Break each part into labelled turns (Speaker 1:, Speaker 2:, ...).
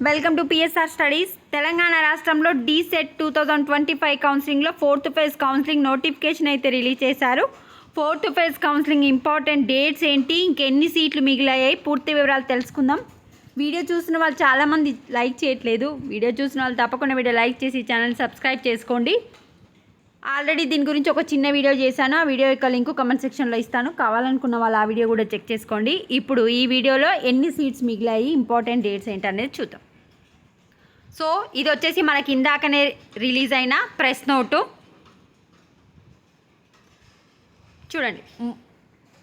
Speaker 1: Welcome to PSR studies. Telangana రాష్ట్రంలో DEECET 2025 కౌన్సిలింగ్లో 4th phase counselling notification అయితే రిలీజ్ చేశారు. 4th phase counselling important dates ఏంటి, ఇంకెన్ని సీట్లు మిగిలాయి, పూర్తి వివరాలు తెలుసుకుందాం. వీడియో చూసిన వాళ్ళు చాలామంది లైక్ చేయట్లేదు. వీడియో చూసిన వాళ్ళు తప్పకుండా వీడియో లైక్ చేసి ఛానల్ సబ్స్క్రైబ్ చేసుకోండి. ఆల్రెడీ దీని గురించి ఒక చిన్న వీడియో చేశాను. ఆ వీడియో యొక్క లింక్ కామెంట్ సెక్షన్లో ఇస్తాను. కావాలనుకున్న వాళ్ళు ఆ వీడియో కూడా చెక్ చేసుకోండి. ఇప్పుడు ఈ వీడియోలో ఎన్ని సీట్స్ మిగిలాయి, ఇంపార్టెంట్ డేట్స్ ఏంటనేది చూద్దాం. సో ఇది వచ్చేసి మనకి ఇందాకనే రిలీజ్ అయిన ప్రెస్ నోటు. చూడండి,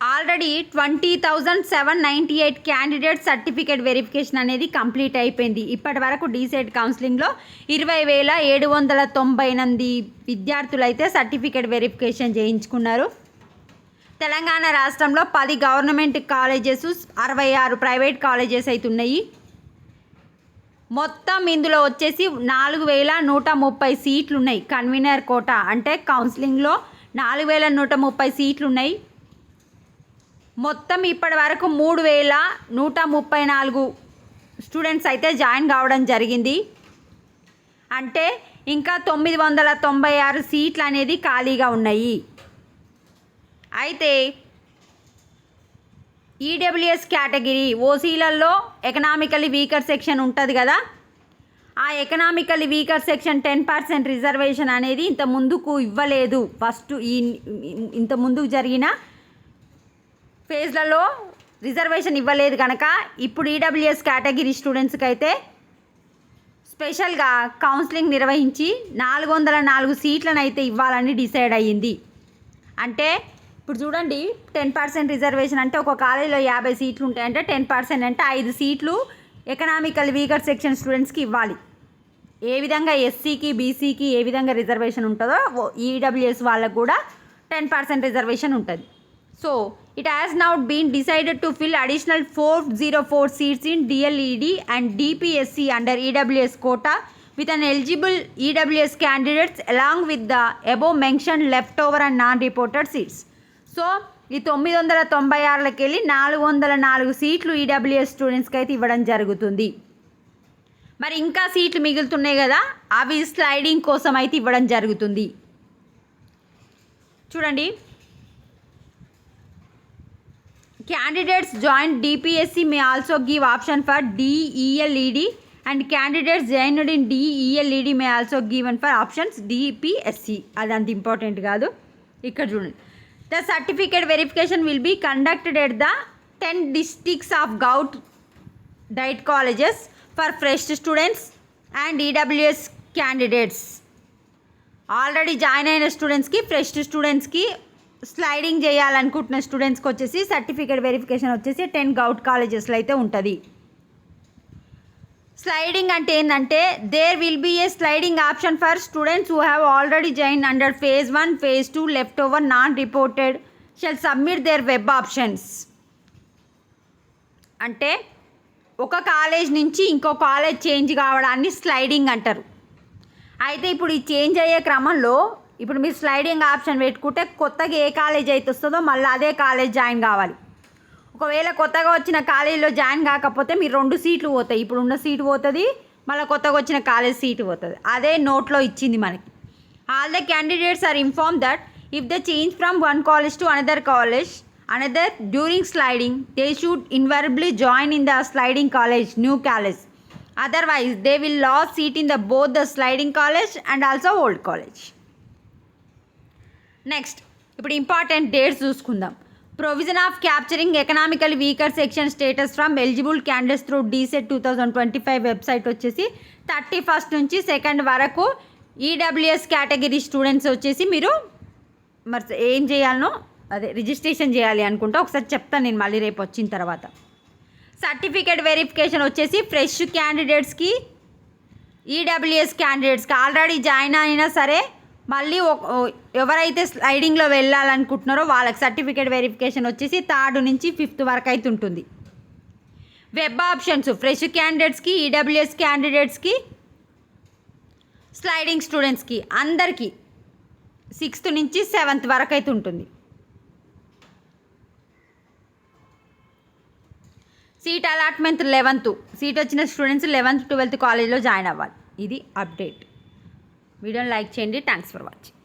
Speaker 1: ఆల్రెడీ 20,798 క్యాండిడేట్ సర్టిఫికేట్ వెరిఫికేషన్ అనేది కంప్లీట్ అయిపోయింది. ఇప్పటి వరకు డీసెట్ కౌన్సిలింగ్లో 20,798 విద్యార్థులు అయితే సర్టిఫికేట్ వెరిఫికేషన్ చేయించుకున్నారు. తెలంగాణ రాష్ట్రంలో 10 గవర్నమెంట్ కాలేజెస్, 66 ప్రైవేట్ కాలేజెస్ అయితే ఉన్నాయి. మొత్తం ఇందులో వచ్చేసి 4,130 సీట్లు ఉన్నాయి. కన్వీనర్ కోటా అంటే కౌన్సిలింగ్లో 4,130 సీట్లు ఉన్నాయి. మొత్తం ఇప్పటి వరకు 3,134 స్టూడెంట్స్ అయితే జాయిన్ కావడం జరిగింది. అంటే ఇంకా 996 సీట్లు అనేది ఖాళీగా ఉన్నాయి. అయితే ఈడబ్ల్యూఎస్ కేటగిరీ ఓసీలలో ఎకనామికల్లీ వీకర్ సెక్షన్ ఉంటుంది కదా, ఆ ఎకనామికల్లీ వీకర్ సెక్షన్ 10% రిజర్వేషన్ అనేది ఇంత ముందుకు ఇవ్వలేదు. ఫస్ట్ ఇంత ముందుకు జరిగిన ఫేజ్లలో రిజర్వేషన్ ఇవ్వలేదు కనుక ఇప్పుడు ఈడబ్ల్యూఎస్ కేటగిరీ స్టూడెంట్స్కి అయితే స్పెషల్గా కౌన్సిలింగ్ నిర్వహించి 404 సీట్లను అయితే ఇవ్వాలని డిసైడ్ అయ్యింది. అంటే ఇప్పుడు చూడండి, 10% రిజర్వేషన్ అంటే ఒక కాలేజీలో 50 సీట్లు ఉంటాయి. అంటే 10% అంటే 5 సీట్లు ఎకనామికల్ వీకర్ సెక్షన్ స్టూడెంట్స్కి ఇవ్వాలి. ఏ విధంగా ఎస్సీకి బీసీకి ఏ విధంగా రిజర్వేషన్ ఉంటుందో ఈడబ్ల్యూఎస్ వాళ్ళకు కూడా 10% రిజర్వేషన్ ఉంటుంది. So it has now been decided to fill additional 404 seats in DLED and DPSC under EWS quota with an eligible EWS candidates along with the above mentioned leftover and non-reported seats. So ఈ 996కి వెళ్ళి 404 సీట్లు EWS స్టూడెంట్స్కి అయితే ఇవ్వడం జరుగుతుంది. మరి ఇంకా సీట్లు మిగులుతున్నాయి కదా, అవి స్లైడింగ్ కోసం అయితే ఇవ్వడం జరుగుతుంది. చూడండి, candidates joined DPSC may also give option for DELED and candidates joined in DELED may also given for options DPSC. అదంత ఇంపార్టెంట్ కాదు. ఇక్కడ చూడండి, the certificate verification will be conducted at the 10 districts of Gout diet colleges for fresh students and EWS candidates. Already join అయిన స్టూడెంట్స్కి, fresh స్టూడెంట్స్కి, sliding చేయాలనుకుంటున్న స్టూడెంట్స్కి వచ్చేసి సర్టిఫికేట్ వెరిఫికేషన్ వచ్చేసి 10 గౌట్ కాలేజెస్లో అయితే ఉంటుంది. స్లైడింగ్ అంటే ఏంటంటే there will be a sliding option for students who have already join under phase 1, phase 2 left over non reported shall submit their web options. అంటే ఒక కాలేజ్ నుంచి ఇంకో కాలేజ్ చేంజ్ కావడాన్ని స్లైడింగ్ అంటారు. అయితే ఇప్పుడు ఈ చేంజ్ అయ్యే క్రమంలో ఇప్పుడు మీరు స్లైడింగ్ ఆప్షన్ పెట్టుకుంటే కొత్తగా ఏ కాలేజ్ అయితే వస్తుందో మళ్ళీ అదే కాలేజ్ జాయిన్ కావాలి. ఒకవేళ కొత్తగా వచ్చిన కాలేజీలో జాయిన్ కాకపోతే మీరు 2 సీట్లు పోతాయి. ఇప్పుడు ఉన్న సీటు పోతుంది, మళ్ళీ కొత్తగా వచ్చిన కాలేజ్ సీటు పోతుంది. అదే నోట్లో ఇచ్చింది మనకి. All the candidates are inform that if the change from one college to another during sliding they should invariably join in the sliding college new college. Otherwise they will lose seat in the both the sliding college and also old college. Next ఇప్పుడు important dates చూసుకుందాం. Provision of capturing economical weaker section status from eligible candidates through DEECET 2025 website వచ్చేసి 31st నుంచి 2nd వరకు EWS category students వచ్చేసి మీరు మరి ఏం చేయాలనో అదే రిజిస్ట్రేషన్ చేయాలి అనుకుంటా. ఒకసారి చెప్తాను నేను మళ్ళీ రేపు వచ్చిన తర్వాత. సర్టిఫికేట్ వెరిఫికేషన్ వచ్చేసి ఫ్రెష్ క్యాండిడేట్స్కి, ఈడబ్ల్యూఎస్ క్యాండిడేట్స్కి ఆల్రెడీ జాయిన్ అయినా సరే మళ్ళీ ఎవరైతే స్లైడింగ్లో వెళ్ళాలనుకుంటున్నారో వాళ్ళకి సర్టిఫికేట్ వెరిఫికేషన్ వచ్చేసి 3rd నుంచి 5th వరకు అయితే ఉంటుంది. వెబ్ ఆప్షన్స్ ఫ్రెష్ క్యాండిడేట్స్కి, ఈడబ్ల్యూఎస్ క్యాండిడేట్స్కి, స్లైడింగ్ స్టూడెంట్స్కి అందరికీ 6th నుంచి 7th వరకు అయితే ఉంటుంది. సీట్ అలాట్మెంట్ 11th సీట్ వచ్చిన స్టూడెంట్స్ 11th 12th కాలేజ్లో జాయిన్ అవ్వాలి. ఇది అప్డేట్. వీడియోని లైక్ చేయండి. Thanks for watching.